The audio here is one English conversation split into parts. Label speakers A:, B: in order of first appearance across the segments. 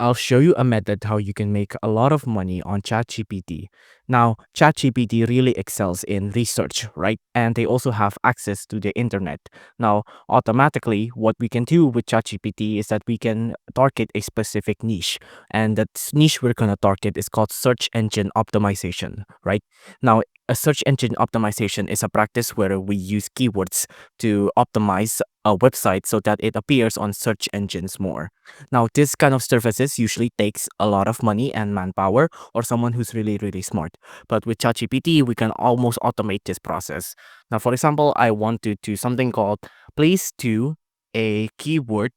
A: I'll show you a method how you can make a lot of money on ChatGPT. Now, ChatGPT really excels in research, right? And they also have access to the internet. Now, automatically, what we can do with ChatGPT is that we can target a specific niche. And that niche we're going to target is called search engine optimization, right? Now, a search engine optimization is a practice where we use keywords to optimize a website so that it appears on search engines more. Now, this kind of services usually takes a lot of money and manpower or someone who's really, really smart. But with ChatGPT, we can almost automate this process. Now, for example, I want to do something called please do a keyword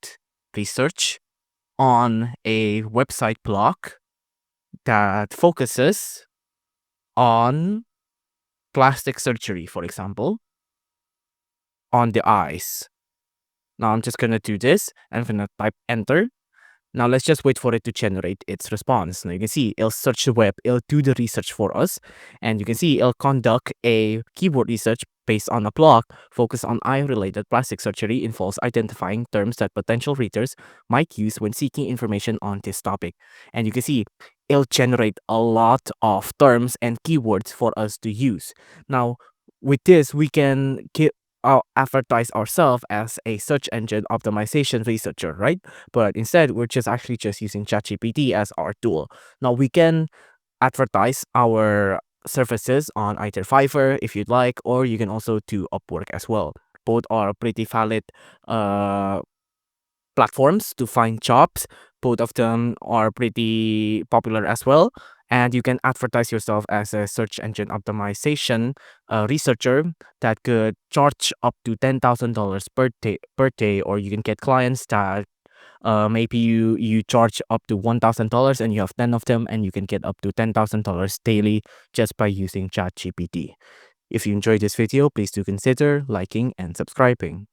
A: research on a website blog that focuses on plastic surgery, for example, on the eyes. Now, I'm just going to do this. I'm going to type enter. Now let's just wait for it to generate its response. Now you can see it'll search the web, it'll do the research for us, and you can see it'll conduct a keyword research based on a blog focused on eye-related plastic surgery involves identifying terms that potential readers might use when seeking information on this topic. And you can see it'll generate a lot of terms and keywords for us to use. Now, with this, we can advertise ourselves as a search engine optimization researcher, right? But instead, we're just actually just using ChatGPT as our tool. Now we can advertise our services on either Fiverr if you'd like, or you can also do Upwork as well. Both are pretty valid uh, platforms to find jobs. Both of them are pretty popular as well. And you can advertise yourself as a search engine optimization researcher that could charge up to $10,000 per day, or you can get clients that maybe you charge up to $1,000 and you have 10 of them, and you can get up to $10,000 daily just by using ChatGPT. If you enjoyed this video, please do consider liking and subscribing.